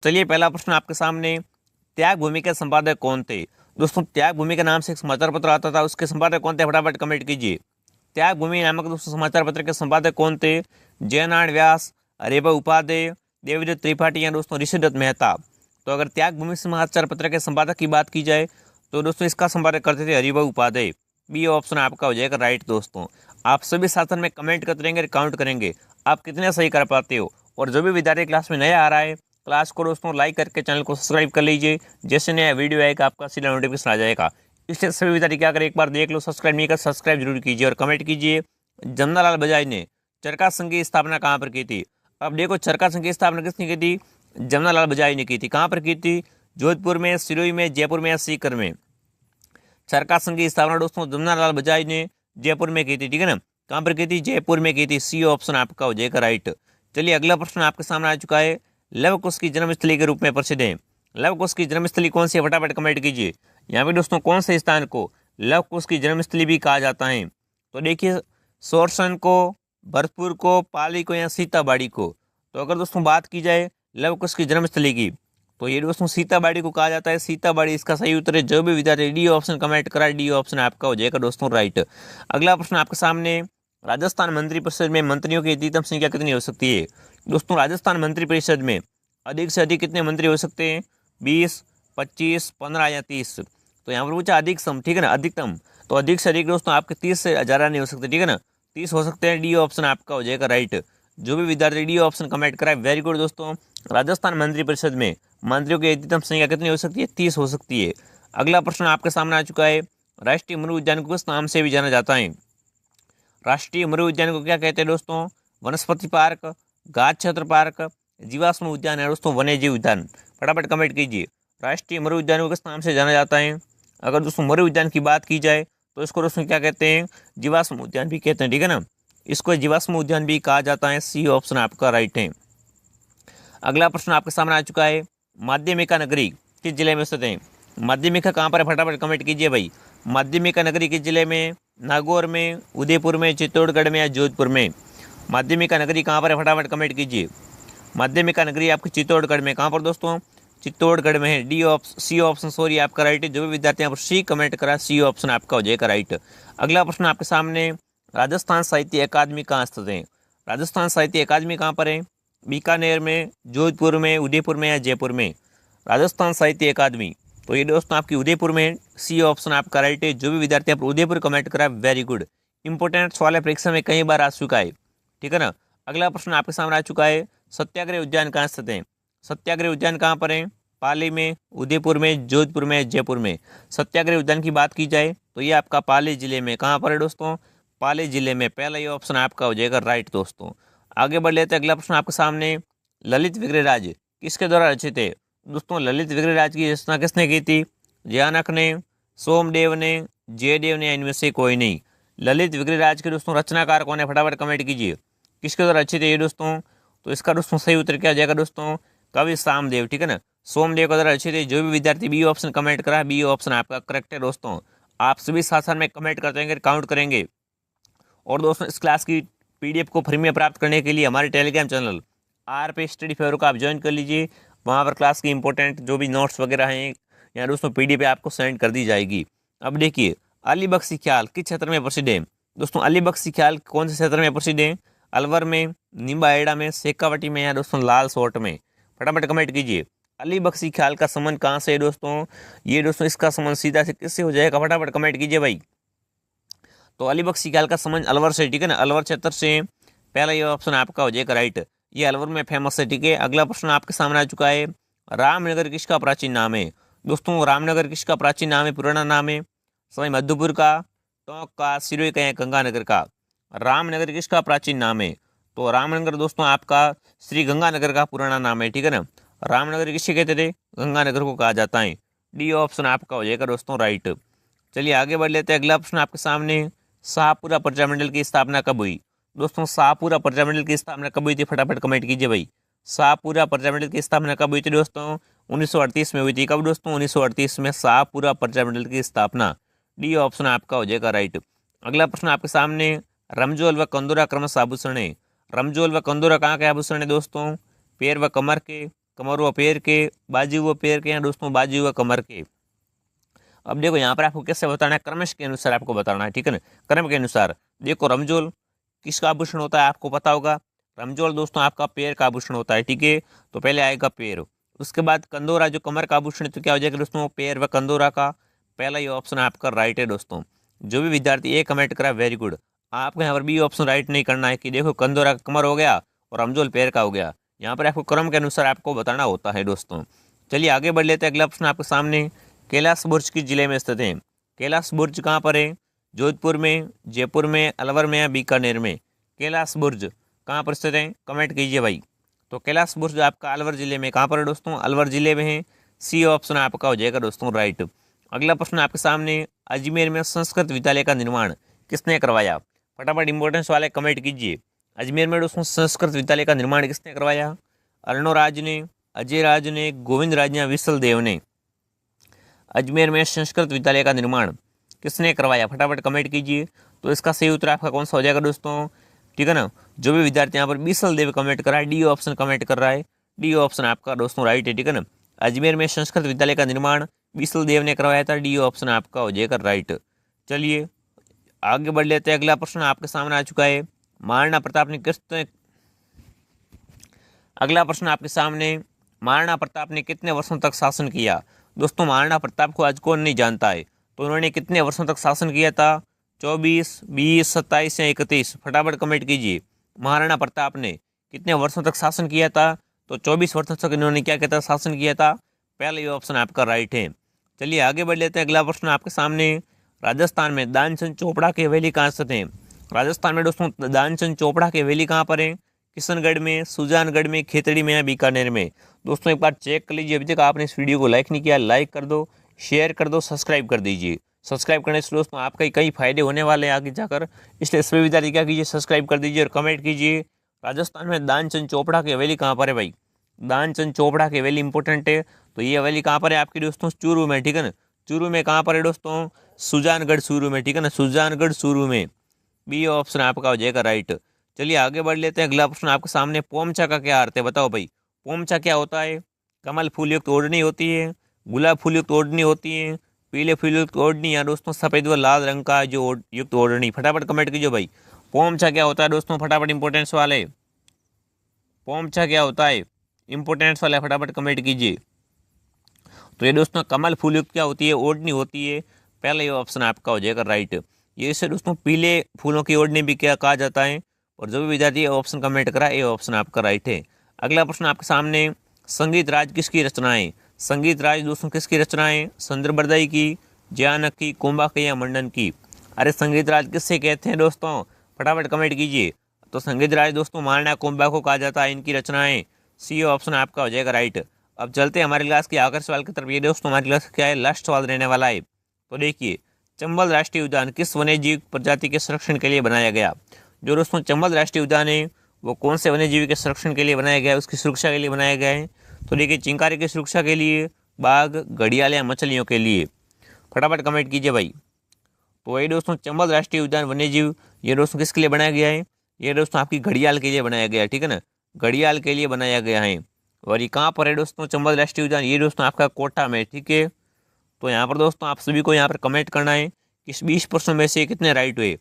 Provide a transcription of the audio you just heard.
चलिए पहला प्रश्न आपके सामने, त्याग भूमि के संपादक कौन थे? दोस्तों त्याग भूमि के नाम से एक समाचार पत्र आता था, उसके संपादक कौन थे? फटाफट कमेंट कीजिए। त्याग भूमि नामक दोस्तों समाचार पत्र के संपादक कौन थे? जयनारायण व्यास, हरिभाई उपाध्याय, देवदत्त त्रिपाठी या दोस्तों ऋषिदत्त मेहता। तो अगर त्याग भूमि समाचार पत्र के संपादक की बात की जाए तो दोस्तों इसका संपादक करते थे हरिभाई उपाध्याय। बी ऑप्शन आपका हो जाएगा राइट। दोस्तों आप सभी साथन में कमेंट करते रहेंगे, काउंट करेंगे आप कितने सही कर पाते हो। और जो भी विद्यार्थी क्लास में नया आ रहा है, क्लास को दोस्तों लाइक करके चैनल को सब्सक्राइब कर लीजिए। जैसे नया वीडियो आएगा आपका सीधा नोटिफिकेशन आ जाएगा। इसलिए सभी विद्यार्थी क्या करें, एक बार देख लो, सब्सक्राइब नहीं कर सब्सक्राइब जरूर कीजिए और कमेंट कीजिए। जमनालाल बजाज ने चरखा संघ की स्थापना कहाँ पर की थी? अब देखो चरखा संघ की स्थापना किसने की थी? जमनालाल बजाज ने की थी। कहाँ पर की थी? जोधपुर में, सिरोही में, जयपुर में या सीकर में? चरखा संघ की स्थापना दोस्तों जमनालाल बजाज ने जयपुर में की थी, ठीक है ना। कहाँ पर की थी? जयपुर में की थी। सी ऑप्शन आपका हो जाएगा राइट। चलिए अगला प्रश्न आपके सामने आ चुका है। लव कुश की जन्मस्थली के रूप में प्रसिद्ध है। लव कुश की जन्मस्थली कौन सी है? फटाफट कमेंट कीजिए। यहाँ पे दोस्तों कौन से स्थान को लव कुश की जन्मस्थली भी कहा जाता है? तो देखिए सोरसन को, भरतपुर को, पाली को या सीताबाड़ी को। तो अगर दोस्तों बात की जाए लव कुश की जन्मस्थली की तो ये दोस्तों सीताबाड़ी को कहा जाता है। सीताबाड़ी इसका सही उत्तर है। जो भी विद्यार्थी डी ऑप्शन कमेंट करा, डी ऑप्शन आपका हो जाएगा दोस्तों राइट। अगला प्रश्न आपके सामने, राजस्थान मंत्रिपरिषद में मंत्रियों की अधिकतम संख्या कितनी हो सकती है? दोस्तों राजस्थान मंत्रिपरिषद में अधिक से अधिक कितने मंत्री हो सकते हैं? 20, 25, 15 या 30। तो यहाँ पर पूछा अधिकतम, ठीक है ना, अधिकतम। तो अधिक से अधिक दोस्तों आपके 30 से ज़्यादा नहीं हो सकते, ठीक है ना, 30 हो सकते हैं। डी ऑप्शन आपका हो जाएगा राइट। जो भी विद्यार्थी डी ऑप्शन कमेंट कराए वेरी गुड। दोस्तों राजस्थान मंत्रिपरिषद में मंत्रियों की अधिकतम संख्या कितनी हो सकती है? 30 हो सकती है। अगला प्रश्न आपके सामने आ चुका है। राष्ट्रीय मृग उद्यान को किस नाम से भी जाना जाता है? राष्ट्रीय मृग उद्यान को क्या कहते हैं दोस्तों? वनस्पति पार्क, गाछ क्षेत्र पार्क, जीवाश्म उद्यान है दोस्तों वन्य जीव उद्यान। फटाफट कमेंट कीजिए। राष्ट्रीय मृग उद्यान को किस नाम से जाना जाता है? अगर दोस्तों मृग उद्यान की बात की जाए तो इसको दोस्तों क्या कहते हैं? जीवाश्म उद्यान भी कहते हैं, ठीक है ना, इसको जीवाश्म उद्यान भी कहा जाता है। सी ऑप्शन आपका राइट है। अगला प्रश्न आपके सामने आ चुका है। माध्यमिका नगरी किस जिले में स्थित है? माध्यमिका कहाँ पर है? फटाफट कमेंट कीजिए भाई। माध्यमिका नगरी किस जिले में? नागौर में, उदयपुर में, चित्तौड़गढ़ में या जोधपुर में? माध्यमिका नगरी कहाँ पर है? फटाफट कमेंट कीजिए। माध्यमिका नगरी आपकी चित्तौड़गढ़ में। कहाँ पर दोस्तों? चित्तौड़गढ़ में है। D option, C option sorry आपका राइट है। जो भी विद्यार्थी यहाँ पर सी कमेंट करा, सी ऑप्शन आपका हो जाएगा राइट। अगला प्रश्न आपके सामने, राजस्थान साहित्य अकादमी कहाँ स्थित है? राजस्थान साहित्य अकादमी कहाँ पर है? बीकानेर में, जोधपुर में, उदयपुर में या जयपुर में? राजस्थान साहित्य अकादमी तो ये दोस्तों आपकी उदयपुर में। सी ऑप्शन आपका राइट है। जो भी विद्यार्थी आप उदयपुर कमेंट करा वेरी गुड। इंपोर्टेंट सवाल है, परीक्षा में कई बार आ चुका है, ठीक है ना। अगला प्रश्न आपके सामने आ चुका है। सत्याग्रह उद्यान कहाँ स्थित है? सत्याग्रह उद्यान कहाँ पर है? पाली में, उदयपुर में, जोधपुर में, जयपुर में? सत्याग्रह उद्यान की बात की जाए तो ये आपका पाली जिले में। कहाँ पर है दोस्तों? पाली जिले में। पहला ये ऑप्शन आपका हो जाएगा राइट। दोस्तों आगे बढ़ लेते हैं। अगला प्रश्न आपके सामने, ललित विग्रहराज किसके द्वारा रचित है? दोस्तों ललित विग्रहराज की रचना किसने की थी? जयानक ने, सोमदेव ने, जयदेव ने, इनमें से कोई नहीं? ललित विग्रहराज के दोस्तों रचनाकार कौन है? फटाफट कमेंट कीजिए। किसके द्वारा रचित है ये दोस्तों? तो इसका दोस्तों सही उत्तर क्या जाएगा दोस्तों? कवि सामदेव, ठीक है ना, सोमदेव के द्वारा रचित है। जो भी विद्यार्थी बी ऑप्शन कमेंट करा, बी ऑप्शन आपका करेक्ट है। दोस्तों आप सभी साथ साथ में कमेंट करते रहेंगे, काउंट करेंगे। और दोस्तों इस क्लास की पीडीएफ को फ्री में प्राप्त करने के लिए हमारे Telegram channel RP study favour को आप ज्वाइन कर लीजिए। वहाँ पर क्लास की इंपॉर्टेंट जो भी नोट्स वगैरह हैं या दोस्तों पीडीएफ आपको सेंड कर दी जाएगी। अब देखिए अली बख्शी ख्याल किस क्षेत्र में प्रसिद्ध है? दोस्तों अली बख्शी ख्याल कौन से क्षेत्र में प्रसिद्ध है? अलवर में, निम्बाहेड़ा में, शेखावटी में या दोस्तों लाल सोट में? फटाफट कमेंट कीजिए। अली बख्शी ख्याल का संबंध कहाँ से है दोस्तों? ये दोस्तों इसका संबंध सीधा से किससे हो जाएगा? फटाफट कमेंट कीजिए भाई। तो अली बख्शी ख्याल का संबंध अलवर से, ठीक है ना, अलवर क्षेत्र से। पहला ये ऑप्शन आपका हो जाएगा राइट। ये अलवर में फेमस है, ठीक है। अगला प्रश्न आपके सामने आ चुका है। रामनगर किसका प्राचीन नाम है? दोस्तों रामनगर किसका प्राचीन नाम है, पुराना नाम है? सवाई माधोपुर का, टोंक का, सिरोही का या गंगानगर का? रामनगर किसका प्राचीन नाम है? तो रामनगर दोस्तों आपका श्री गंगानगर का पुराना नाम है, ठीक है ना। रामनगर किसे कहते थे? गंगानगर को कहा जाता है। डी ऑप्शन आपका हो जाएगा दोस्तों राइट। चलिए आगे बढ़ लेते हैं। अगला प्रश्न आपके सामने, शाहपुरा प्रजामंडल की स्थापना कब हुई? दोस्तों शाहपुरा प्रजामंडल की स्थापना कब हुई थी? फटाफट कमेंट कीजिए भाई। शाहपुरा प्रजामंडल की स्थापना कब हुई थी दोस्तों? 1938 में हुई थी। कब दोस्तों? 1938 में शाहपुरा प्रजामंडल की स्थापना। डी ऑप्शन आपका हो जाएगा राइट। अगला प्रश्न आपके सामने, रमजोल व कंदोरा क्रमशः आभूषण है। रमजोल व कंदोरा कहाँ के आभूषण है दोस्तों? पैर व कमर के, कमर व पैर के, बाजू व पैर के, या दोस्तों बाजू व कमर के। अब देखो यहाँ पर आपको कैसे बताना है, क्रमश के अनुसार आपको बताना है, ठीक है ना, क्रम के अनुसार। देखो रमजोल किसका आभूषण होता है आपको पता होगा, रमजोल दोस्तों आपका पैर का आभूषण होता है, ठीक है, तो पहले आएगा पैर। उसके बाद कंदोरा जो कमर का आभूषण है, तो क्या हो जाएगा दोस्तों, पैर व कंदोरा का। पहला ये ऑप्शन आपका राइट है दोस्तों। जो भी विद्यार्थी ए कमेंट करा वेरी गुड। आपको यहाँ पर बी ऑप्शन राइट नहीं करना है कि देखो कंदोरा का कमर हो गया और रमजोल पैर का हो गया। यहाँ पर आपको क्रम के अनुसार आपको बताना होता है दोस्तों। चलिए आगे बढ़ लेते हैं। अगला प्रश्न आपके सामने, कैलाश बुर्ज किस जिले में स्थित है? कैलाश बुर्ज कहाँ पर है? जोधपुर में, जयपुर में, अलवर में या बीकानेर में? कैलाश बुर्ज कहाँ पर स्थित है? कमेंट कीजिए भाई। तो कैलाश बुर्ज आपका अलवर जिले में, कहाँ पर है दोस्तों? अलवर जिले में है। सी ऑप्शन आपका हो जाएगा दोस्तों राइट। अगला प्रश्न आपके सामने, अजमेर में संस्कृत विद्यालय का निर्माण किसने करवाया? फटाफट इंपॉर्टेंस वाले कमेंट कीजिए। अजमेर में दोस्तों संस्कृत विद्यालय का निर्माण किसने करवाया? अर्णोराज ने, अजय राज ने, गोविंद राज या विसल देव ने? अजमेर में संस्कृत विद्यालय का निर्माण किसने करवाया? फटाफट कमेंट कीजिए। तो इसका सही उत्तर आपका कौन सा हो जाएगा दोस्तों, ठीक है ना। जो भी विद्यार्थी यहाँ पर विसल देव कमेंट कर रहा है, डी ऑप्शन कमेंट कर रहा है, डी ऑप्शन आपका दोस्तों राइट है, ठीक है ना। अजमेर में संस्कृत विद्यालय का निर्माण विसल देव ने करवाया था, डी ऑप्शन आपका हो जाएगा राइट। चलिए आगे बढ़ लेते हैं। अगला प्रश्न आपके सामने आ चुका है, महाराणा प्रताप ने अगला प्रश्न आपके सामने, महाराणा प्रताप ने कितने वर्षों तक शासन किया? दोस्तों महाराणा प्रताप को आज कौन नहीं जानता है, तो उन्होंने कितने वर्षों तक शासन किया था? 24, 20, 27 या 31? फटाफट कमेंट कीजिए। महाराणा प्रताप ने कितने वर्षों तक शासन किया था? तो 24 वर्षों तक इन्होंने क्या किया था? शासन किया था। पहला ये ऑप्शन आपका राइट है। चलिए आगे बढ़ लेते हैं। अगला प्रश्न आपके सामने, राजस्थान में दानचंद चोपड़ा की हवेली कहाँ स्थित है? राजस्थान में दोस्तों दानचंद चोपड़ा की हवेली कहाँ पर है? किशनगढ़ में, सुजानगढ़ में, खेतड़ी में या बीकानेर में? दोस्तों एक बार चेक कर लीजिए। अभी तक आपने इस वीडियो को लाइक नहीं किया, लाइक कर दो, शेयर कर दो, सब्सक्राइब कर दीजिए। सब्सक्राइब करने से दोस्तों आपके कई फायदे होने वाले हैं आगे जाकर, इसलिए सभी विद्यार्थी क्या कीजिए, सब्सक्राइब कर दीजिए और कमेंट कीजिए। राजस्थान में दानचंद चोपड़ा की हवेली कहाँ पर है भाई? दानचंद चोपड़ा की हवेली इंपॉर्टेंट है। तो ये हवेली कहाँ पर है आपकी दोस्तों? चूरू में, ठीक है ना। चूरू में कहाँ पर है दोस्तों? सुजानगढ़ चूरू में, ठीक है ना, सुजानगढ़ चूरू में। बी ऑप्शन आपका हो जाएगा राइट। चलिए आगे बढ़ लेते हैं। अगला प्रश्न आपके सामने, पोमचा का क्या अर्थ है? बताओ भाई, पोमचा क्या होता है? कमल फूल युक्त ओढ़नी होती है, गुलाब फूल युक्त ओढ़नी होती है, पीले फूल युक्त ओढ़नी, या दोस्तों सफेद व लाल रंग का जो युक्त ओढ़नी? फटाफट कमेंट कीजिए भाई। पोमचा क्या होता है दोस्तों? फटाफट इंपोर्टेंस वाले, पोमचा क्या होता है? इंपोर्टेंस वाले फटाफट कमेंट कीजिए। तो ये दोस्तों कमल फूल युक्त क्या होती है? ओढ़नी होती है। पहला ये ऑप्शन आपका हो जाएगा राइट। ये इसे दोस्तों पीले फूलों की ओढ़नी भी क्या कहा जाता है। और जो भी विद्यार्थी ऑप्शन कमेंट करा, ये ऑप्शन आपका राइट है। अगला प्रश्न आपके सामने, संगीत राज किसकी रचनाएं? संगीत राज दोस्तों किसकी रचनाएं? संदर्भदयी की, जयानक की, कुंभा की या मंडन की? अरे संगीत राज किससे कहते हैं दोस्तों? फटाफट कमेंट कीजिए। तो संगीत राज दोस्तों महाराणा कुंभा को कहा जाता है, इनकी रचनाएं। सी ऑप्शन आपका हो जाएगा राइट। अब चलते हैं हमारे क्लास के आखिरी सवाल की तरफ। ये दोस्तों हमारी क्लास क्या है, लास्ट सवाल रहने वाला है। तो देखिए, चंबल राष्ट्रीय उद्यान किस वन्यजीव प्रजाति के संरक्षण के लिए बनाया गया? जो दोस्तों चंबल राष्ट्रीय उद्यान है वो कौन से वन्यजीव के संरक्षण के लिए बनाया गया है, उसकी सुरक्षा के लिए बनाया गया है? तो देखिए, चिंकारी की सुरक्षा के लिए, बाघ, घड़ियाल या मछलियों के लिए? फटाफट कमेंट कीजिए भाई। तो ये दोस्तों चंबल राष्ट्रीय उद्यान वन्यजीव, ये दोस्तों किसके लिए बनाया गया है? ये दोस्तों आपकी घड़ियाल के लिए बनाया गया है, ठीक है ना, घड़ियाल के लिए बनाया गया है। और ये कहाँ पर है दोस्तों चंबल राष्ट्रीय उद्यान? ये दोस्तों आपका कोटा में, ठीक है। तो यहाँ पर दोस्तों आप सभी को यहाँ पर कमेंट करना है कि इस 20 प्रश्नों में से कितने राइट हुए।